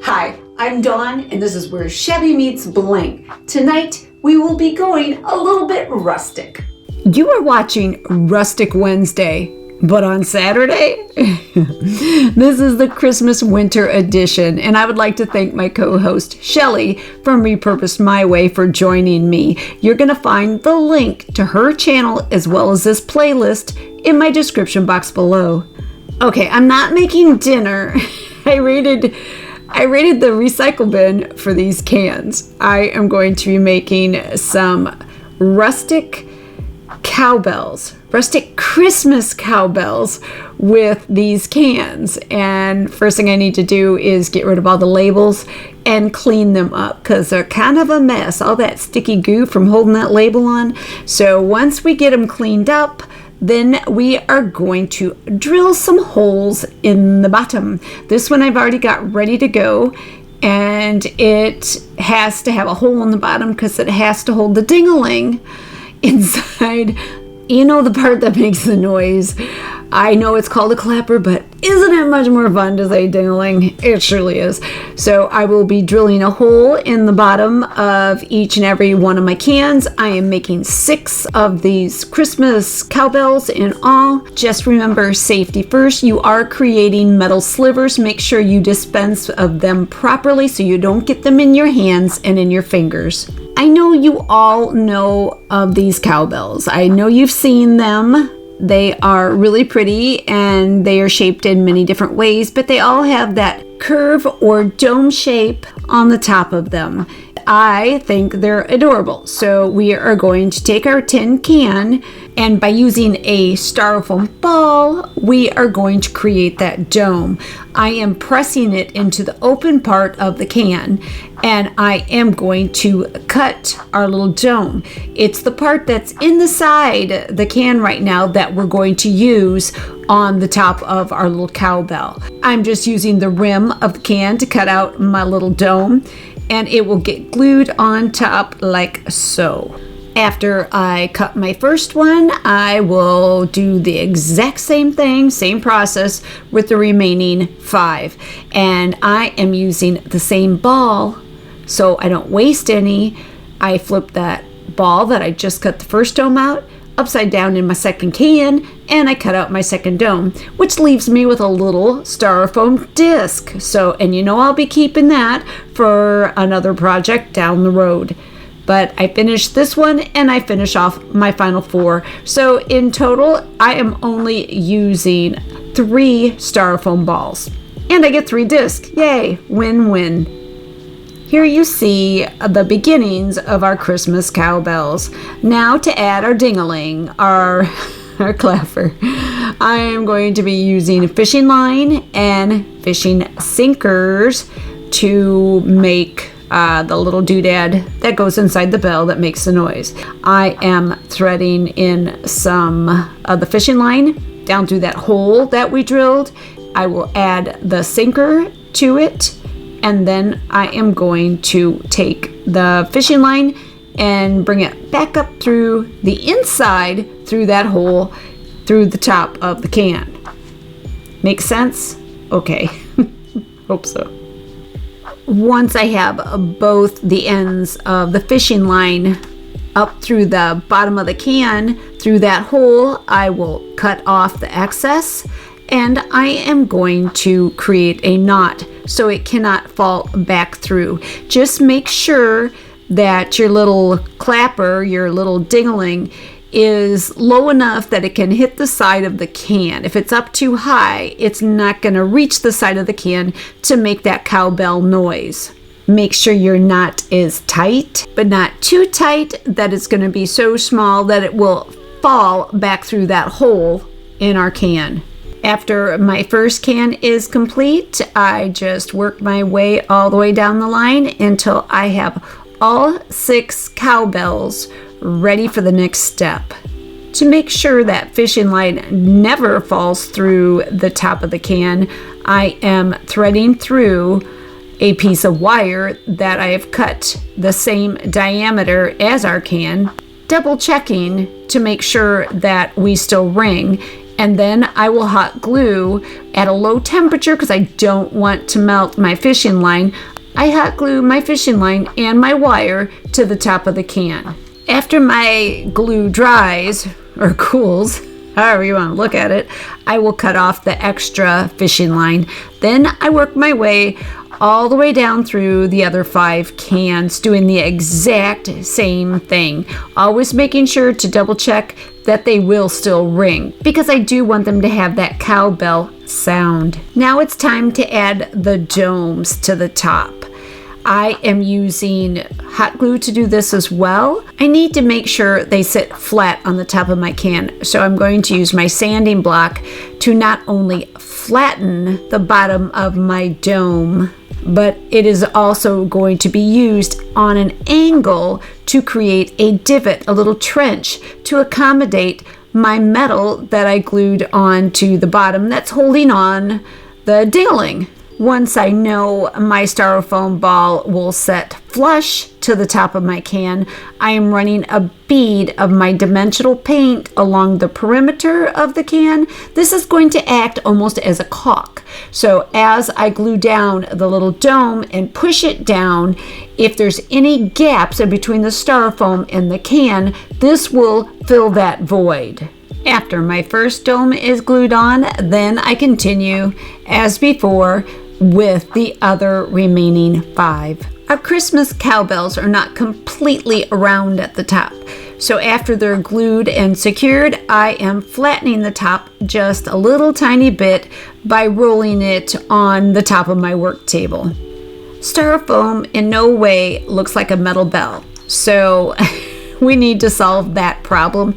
Hi, I'm Dawn, and this is where Shabby meets Bling. Tonight, we will be going a little bit rustic. You are watching Rustic Wednesday, but on Saturday, this is the Christmas Winter edition, and I would like to thank my co-host Shelly from Repurposed My Way for joining me. You're going to find the link to her channel as well as this playlist in my description box below. Okay, I'm not making dinner. I rated the recycle bin for these cans. I am going to be making some rustic cowbells, rustic Christmas cowbells with these cans. And first thing I need to do is get rid of all the labels and clean them up because they're kind of a mess. All that sticky goo from holding that label on. So once we get them cleaned up, then we are going to drill some holes in the bottom. This one I've already got ready to go, and it has to have a hole in the bottom because it has to hold the ding-a-ling inside. You know, the part that makes the noise. I know it's called a clapper, but isn't it much more fun to say ding-a-ling? It surely is. So I will be drilling a hole in the bottom of each and every one of my cans. I am making 6 of these Christmas cowbells in all. Just remember, safety first. You are creating metal slivers. Make sure you dispense of them properly so you don't get them in your hands and in your fingers. I know you all know of these cowbells. I know you've seen them. They are really pretty and they are shaped in many different ways, but they all have that curve or dome shape on the top of them. I think they're adorable. So we are going to take our tin can, and by using a styrofoam ball, we are going to create that dome. I am pressing it into the open part of the can, and I am going to cut our little dome. It's the part that's in the side, the can right now, that we're going to use on the top of our little cowbell. I'm just using the rim of the can to cut out my little dome, and it will get glued on top like so. After I cut my first one, I will do the exact same thing, same process with the remaining 5. And I am using the same ball so I don't waste any. I flip that ball that I just cut the first dome out upside down in my second can, and I cut out my second dome, which leaves me with a little styrofoam disc. So, and you know I'll be keeping that for another project down the road. But I finished this one and I finish off my final 4. So in total, I am only using 3 styrofoam balls. And I get 3 discs. Yay, win-win. Here you see the beginnings of our Christmas cowbells. Now to add our ding-a-ling, our clapper, I am going to be using fishing line and fishing sinkers to make the little doodad that goes inside the bell that makes the noise. I am threading in some of the fishing line down through that hole that we drilled. I will add the sinker to it, and then I am going to take the fishing line and bring it back up through the inside through that hole through the top of the can. Make sense? Okay. Hope so. Once I have both the ends of the fishing line up through the bottom of the can, through that hole, I will cut off the excess, and I am going to create a knot so it cannot fall back through. Just make sure that your little clapper, your little ding-a-ling, is low enough that it can hit the side of the can. If it's up too high, it's not going to reach the side of the can to make that cowbell noise. Make sure your knot is tight, but not too tight that it's going to be so small that it will fall back through that hole in our can. After my first can is complete, I just work my way all the way down the line until I have all 6 cowbells ready for the next step. To make sure that fishing line never falls through the top of the can, I am threading through a piece of wire that I have cut the same diameter as our can, double checking to make sure that we still ring And then I will hot glue at a low temperature because I don't want to melt my fishing line. I hot glue my fishing line and my wire to the top of the can. After my glue dries or cools, however you want to look at it, I will cut off the extra fishing line. Then I work my way all the way down through the other 5 cans, doing the exact same thing. Always making sure to double check that they will still ring, because I do want them to have that cowbell sound. Now it's time to add the domes to the top. I am using hot glue to do this as well. I need to make sure they sit flat on the top of my can. So I'm going to use my sanding block to not only flatten the bottom of my dome, but it is also going to be used on an angle to create a divot, a little trench, to accommodate my metal that I glued onto the bottom that's holding on the dingling. Once I know my styrofoam ball will set flush to the top of my can, I am running a bead of my dimensional paint along the perimeter of the can. This is going to act almost as a caulk. So as I glue down the little dome and push it down, if there's any gaps in between the styrofoam and the can, this will fill that void. After my first dome is glued on, then I continue as before with the other remaining 5. Our Christmas cowbells are not completely round at the top. So after they're glued and secured, I am flattening the top just a little tiny bit by rolling it on the top of my work table. Styrofoam in no way looks like a metal bell. So we need to solve that problem.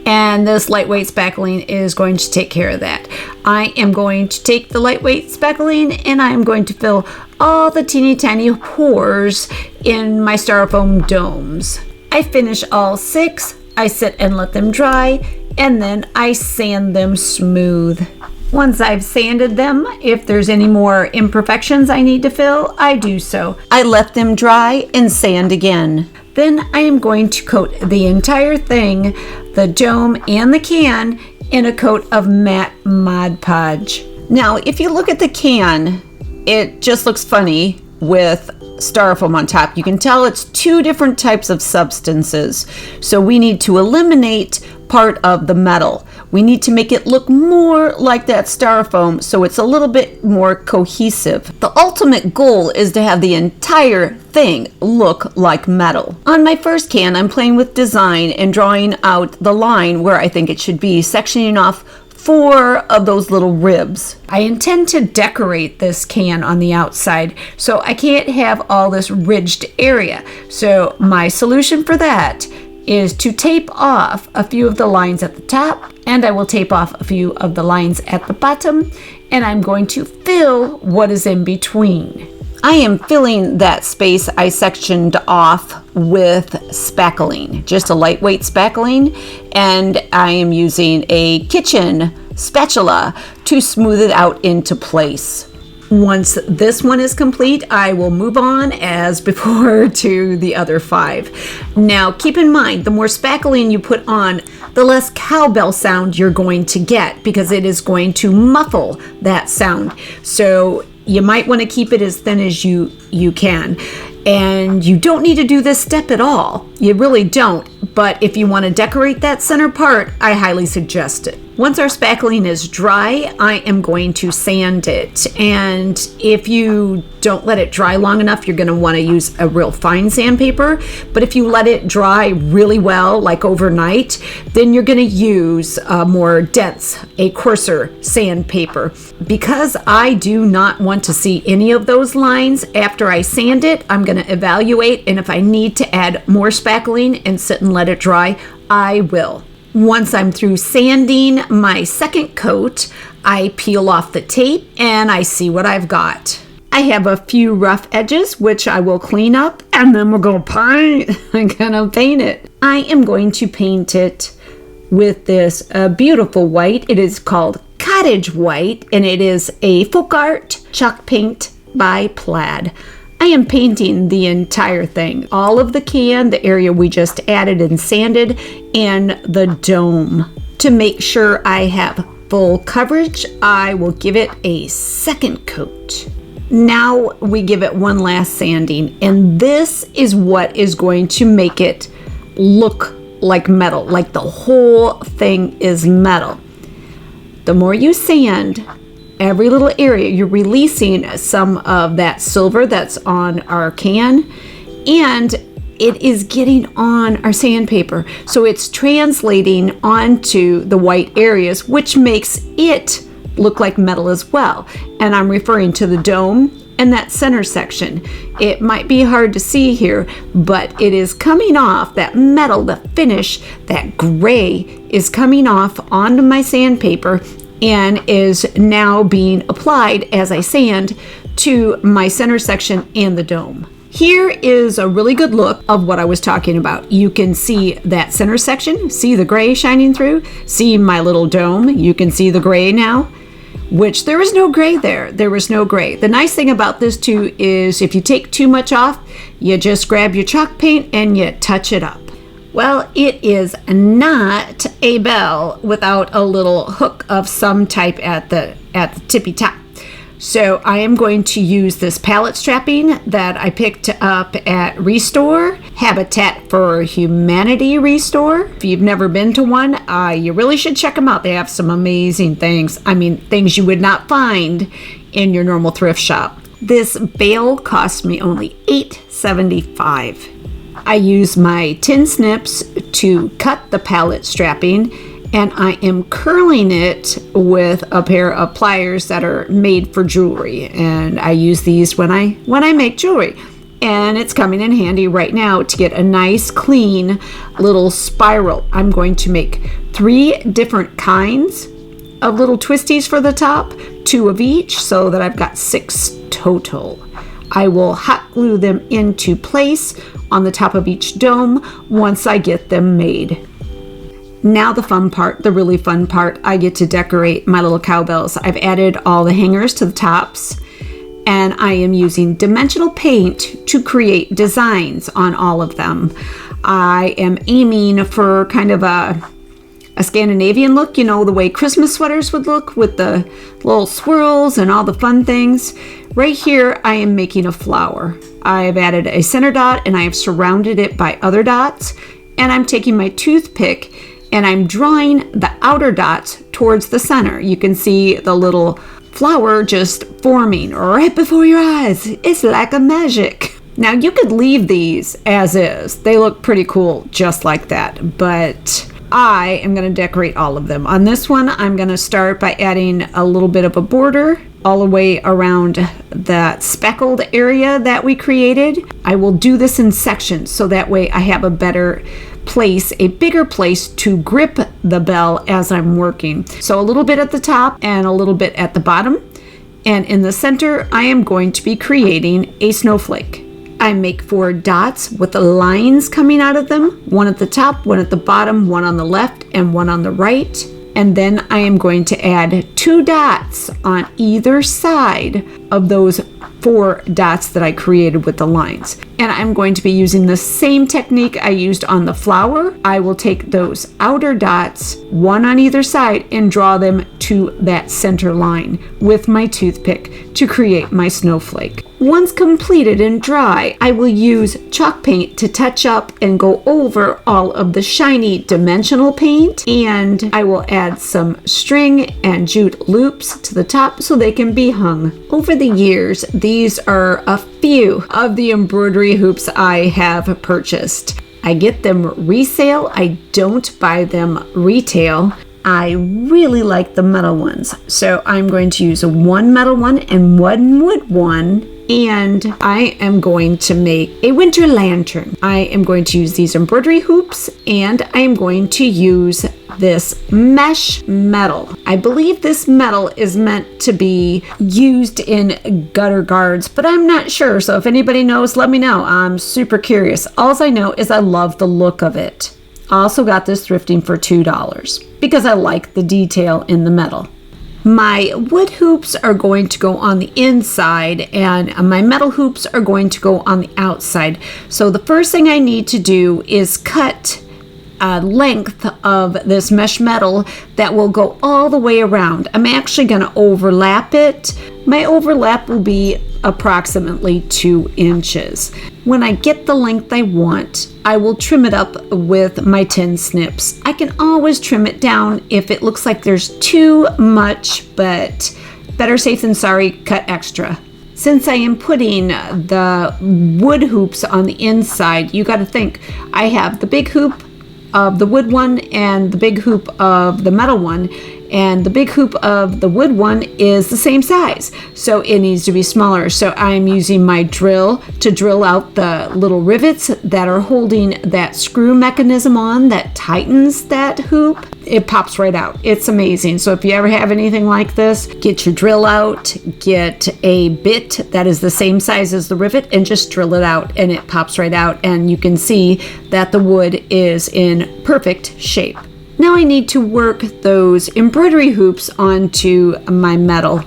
And this lightweight spackling is going to take care of that. I am going to take the lightweight spackling and I'm going to fill all the teeny tiny pores in my styrofoam domes. I finish all 6, I sit and let them dry, and then I sand them smooth. Once I've sanded them, if there's any more imperfections I need to fill, I do so. I let them dry and sand again. Then I am going to coat the entire thing, the dome and the can, in a coat of matte Mod Podge. Now, if you look at the can, it just looks funny with styrofoam on top. You can tell it's 2 different types of substances. So we need to eliminate part of the metal. We need to make it look more like that styrofoam so it's a little bit more cohesive. The ultimate goal is to have the entire thing look like metal. On my first can, I'm playing with design and drawing out the line where I think it should be, sectioning off 4 of those little ribs. I intend to decorate this can on the outside, so I can't have all this ridged area. So my solution for that is to tape off a few of the lines at the top, and I will tape off a few of the lines at the bottom, and I'm going to fill what is in between. I am filling that space I sectioned off with spackling, just a lightweight spackling, and I am using a kitchen spatula to smooth it out into place. Once this one is complete, I will move on as before to the other 5. Now keep in mind, the more spackling you put on, the less cowbell sound you're going to get, because it is going to muffle that sound. So you might want to keep it as thin as you can. And you don't need to do this step at all. You really don't. But if you want to decorate that center part, I highly suggest it. Once our spackling is dry, I am going to sand it. And if you don't let it dry long enough, you're going to want to use a real fine sandpaper. But if you let it dry really well, like overnight, then you're going to use a more dense, a coarser sandpaper. Because I do not want to see any of those lines after I sand it, I'm going to evaluate. And if I need to add more spackling and sit and let it dry, I will. Once I'm through sanding my second coat, I peel off the tape and I see what I've got. I have a few rough edges, which I will clean up, and then we're going to paint. I'm going to paint it. I am going to paint it with this beautiful white. It is called Cottage White, and it is a folk art chalk paint by Plaid. I am painting the entire thing, all of the can, the area we just added and sanded, and the dome, to make sure I have full coverage, I will give it a second coat. Now we give it one last sanding, and this is what is going to make it look like metal, like the whole thing is metal. The more you sand every little area, you're releasing some of that silver that's on our can, and it is getting on our sandpaper. So it's translating onto the white areas, which makes it look like metal as well. And I'm referring to the dome and that center section. It might be hard to see here, but it is coming off that metal, the finish, that gray is coming off onto my sandpaper and is now being applied as I sand to my center section and the dome. Here is a really good look of what I was talking about. You can see that center section, see the gray shining through, see my little dome, you can see the gray now, which there is no gray there. There was no gray. The nice thing about this too is if you take too much off, you just grab your chalk paint and you touch it up. Well, it is not a bell without a little hook of some type at the tippy top. So I am going to use this pallet strapping that I picked up at Restore, Habitat for Humanity Restore. If you've never been to one, you really should check them out. They have some amazing things. I mean, things you would not find in your normal thrift shop. This bale cost me only $8.75. I use my tin snips to cut the pallet strapping, and I am curling it with a pair of pliers that are made for jewelry, and I use these when I make jewelry. And it's coming in handy right now to get a nice clean little spiral. I'm going to make 3 different kinds of little twisties for the top, 2 of each, so that I've got 6 total. I will hot glue them into place on the top of each dome once I get them made. Now the fun part, the really fun part, I get to decorate my little cowbells. I've added all the hangers to the tops, and I am using dimensional paint to create designs on all of them. I am aiming for kind of a Scandinavian look, you know, the way Christmas sweaters would look with the little swirls and all the fun things. Right here, I am making a flower. I've added a center dot and I have surrounded it by other dots, and I'm taking my toothpick and I'm drawing the outer dots towards the center. You can see the little flower just forming right before your eyes. It's like a magic. Now you could leave these as is. They look pretty cool just like that, but I am going to decorate all of them. On this one, I'm going to start by adding a little bit of a border all the way around that speckled area that we created. I will do this in sections so that way I have a better place, a bigger place to grip the bell as I'm working. So a little bit at the top and a little bit at the bottom. And in the center, I am going to be creating a snowflake. I make 4 dots with the lines coming out of them, 1 at the top, 1 at the bottom, 1 on the left, and 1 on the right. And then I am going to add 2 dots on either side of those 4 dots that I created with the lines. And I'm going to be using the same technique I used on the flower. I will take those outer dots, 1 on either side, and draw them to that center line with my toothpick to create my snowflake. Once completed and dry, I will use chalk paint to touch up and go over all of the shiny dimensional paint, and I will add some string and jute loops to the top so they can be hung. Over the years, these are a few of the embroidery hoops I have purchased. I get them resale. I don't buy them retail. I really like the metal ones, so I'm going to use 1 metal one and 1 wood one, and I am going to make a winter lantern. I am going to use these embroidery hoops, and I am going to use this mesh metal. I believe this metal is meant to be used in gutter guards, but I'm not sure, so if anybody knows, let me know. I'm super curious. All I know is I love the look of it. I also got this thrifting for $2 because I like the detail in the metal. My wood hoops are going to go on the inside, and my metal hoops are going to go on the outside. So the first thing I need to do is cut a length of this mesh metal that will go all the way around. I'm actually going to overlap it. My overlap will be approximately 2 inches. When I get the length I want, I will trim it up with my tin snips. I can always trim it down if it looks like there's too much, but better safe than sorry, cut extra. Since I am putting the wood hoops on the inside, you got to think, I have the big hoop of the wood one and the big hoop of the metal one, and the big hoop of the wood one is the same size, so it needs to be smaller. So I'm using my drill to drill out the little rivets that are holding that screw mechanism on that tightens that hoop. It pops right out. It's amazing. So if you ever have anything like this, get your drill out, get a bit that is the same size as the rivet, and just drill it out, and it pops right out, and you can see that the wood is in perfect shape. Now I need to work those embroidery hoops onto my metal.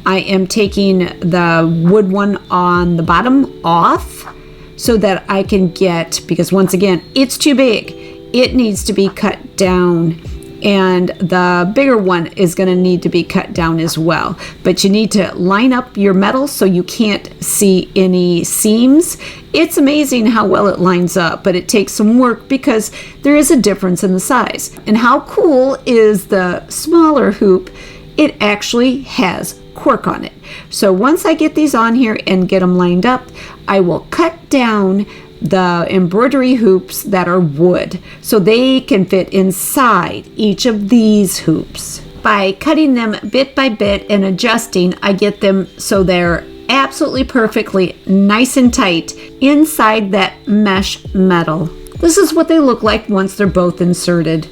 I am taking the wood one on the bottom off so that I can get, because once again, it's too big. It needs to be cut down, and the bigger one is going to need to be cut down as well. But you need to line up your metal so you can't see any seams. It's amazing how well it lines up, but it takes some work because there is a difference in the size. And how cool is the smaller hoop? It actually has cork on it. So once I get these on here and get them lined up, I will cut down the embroidery hoops that are wood so they can fit inside each of these hoops. By cutting them bit by bit and adjusting, I get them so they're absolutely perfectly nice and tight inside that mesh metal. This is what they look like once they're both inserted.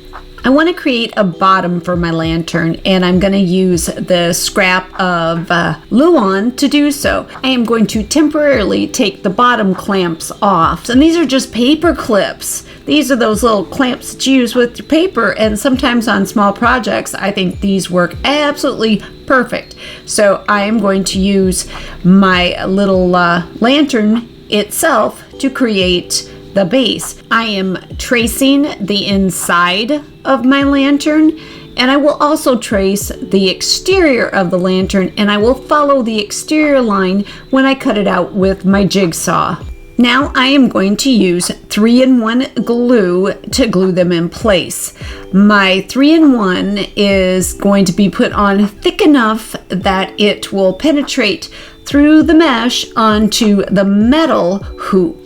I want to create a bottom for my lantern, and I'm going to use the scrap of Luan to do so. I am going to temporarily take the bottom clamps off, and these are just paper clips. These are those little clamps that you use with your paper, and sometimes on small projects I think these work absolutely perfect. So I am going to use my little lantern itself to create the base. I am tracing the inside of my lantern, and I will also trace the exterior of the lantern, and I will follow the exterior line when I cut it out with my jigsaw. Now I am going to use 3-in-1 glue to glue them in place. My 3-in-1 is going to be put on thick enough that it will penetrate through the mesh onto the metal hoop.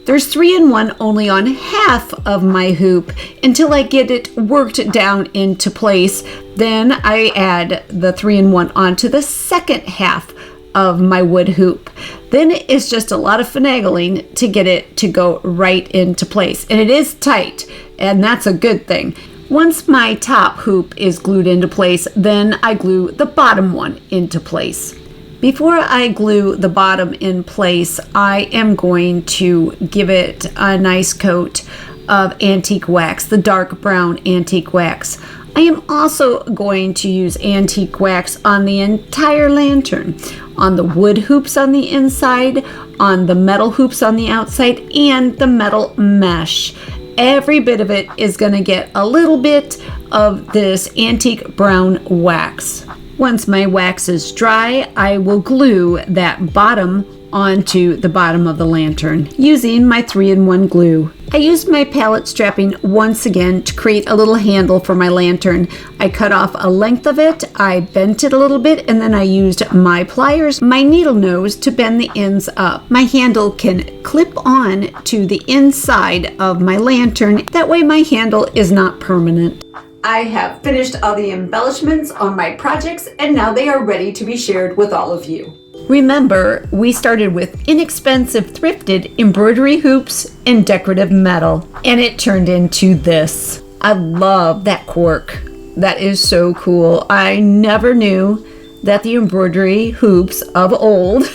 There's 3-in-1 only on half of my hoop until I get it worked down into place. Then I add the 3-in-1 onto the second half of my wood hoop. Then it's just a lot of finagling to get it to go right into place. And it is tight, and that's a good thing. Once my top hoop is glued into place, then I glue the bottom one into place. Before I glue the bottom in place, I am going to give it a nice coat of antique wax, the dark brown antique wax. I am also going to use antique wax on the entire lantern, on the wood hoops on the inside, on the metal hoops on the outside, and the metal mesh. Every bit of it is going to get a little bit of this antique brown wax. Once my wax is dry, I will glue that bottom onto the bottom of the lantern using my 3-in-1 glue. I used my pallet strapping once again to create a little handle for my lantern. I cut off a length of it, I bent it a little bit, and then I used my pliers, my needle nose, to bend the ends up. My handle can clip on to the inside of my lantern. That way my handle is not permanent. I have finished all the embellishments on my projects, and now they are ready to be shared with all of you. Remember, we started with inexpensive thrifted embroidery hoops and decorative metal, and it turned into this. I love that cork. That is so cool. I never knew that the embroidery hoops of old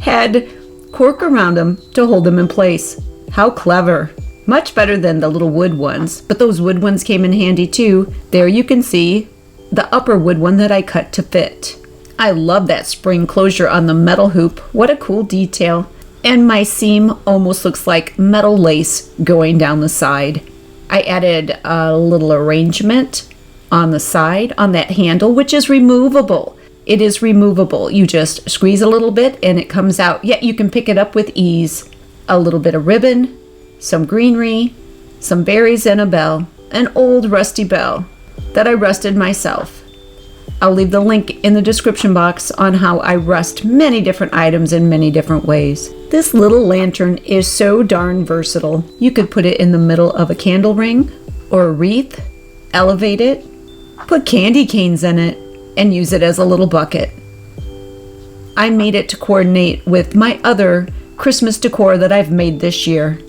had cork around them to hold them in place. How clever. Much better than the little wood ones, but those wood ones came in handy too. There you can see the upper wood one that I cut to fit. I love that spring closure on the metal hoop. What a cool detail. And my seam almost looks like metal lace going down the side. I added a little arrangement on the side on that handle, which is removable. It is removable. You just squeeze a little bit and it comes out. Yet you can pick it up with ease. A little bit of ribbon, some greenery, some berries, and a bell. An old rusty bell that I rusted myself. I'll leave the link in the description box on how I rust many different items in many different ways. This little lantern is so darn versatile. You could put it in the middle of a candle ring or a wreath, elevate it, put candy canes in it, and use it as a little bucket. I made it to coordinate with my other Christmas decor that I've made this year.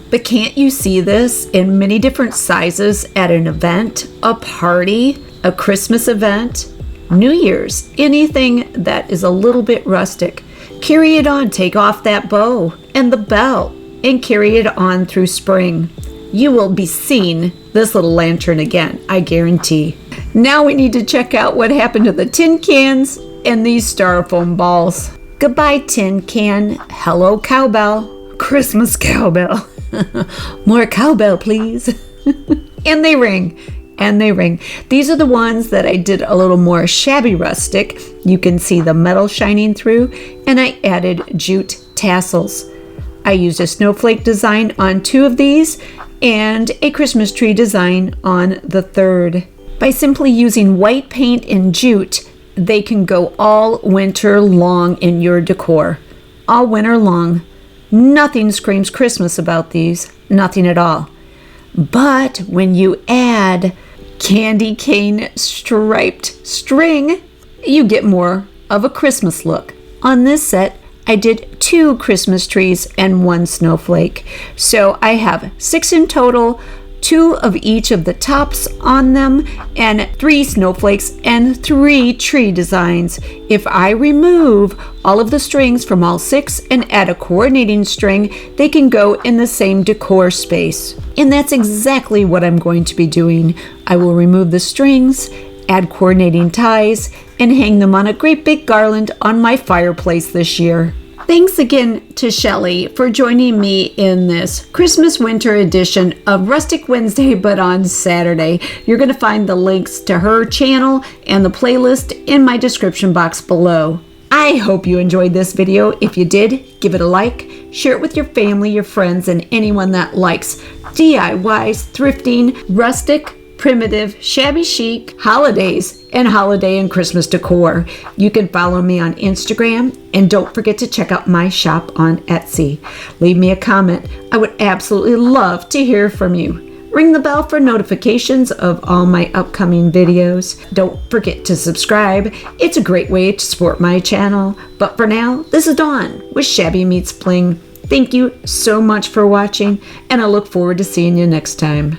But can't you see this in many different sizes at an event, a party, a Christmas event, New Year's, anything that is a little bit rustic? Carry it on, take off that bow and the bell and carry it on through spring. You will be seeing this little lantern again, I guarantee. Now we need to check out what happened to the tin cans and these styrofoam balls. Goodbye, tin can. Hello, cowbell. Christmas cowbell. More cowbell, please. And they ring. And they ring. These are the ones that I did a little more shabby rustic. You can see the metal shining through, and I added jute tassels. I used a snowflake design on 2 of these and a Christmas tree design on the 3rd. By simply using white paint and jute, they can go all winter long in your decor. All winter long. Nothing screams Christmas about these. Nothing at all. But when you add candy cane striped string, you get more of a Christmas look. On this set, I did 2 Christmas trees and 1 snowflake. So I have 6 in total, 2 of each of the tops on them, and 3 snowflakes and 3 tree designs. If I remove all of the strings from all 6 and add a coordinating string, they can go in the same decor space. And that's exactly what I'm going to be doing. I will remove the strings, add coordinating ties, and hang them on a great big garland on my fireplace this year. Thanks again to Shelly for joining me in this Christmas winter edition of Rustic Wednesday, but on Saturday. You're going to find the links to her channel and the playlist in my description box below. I hope you enjoyed this video. If you did, give it a like, share it with your family, your friends, and anyone that likes DIYs, thrifting, rustic, primitive, shabby chic, holidays, and holiday and Christmas decor. You can follow me on Instagram, and don't forget to check out my shop on Etsy. Leave me a comment. I would absolutely love to hear from you. Ring the bell for notifications of all my upcoming videos. Don't forget to subscribe. It's a great way to support my channel. But for now, this is Dawn with Shabby Meets Bling. Thank you so much for watching, and I look forward to seeing you next time.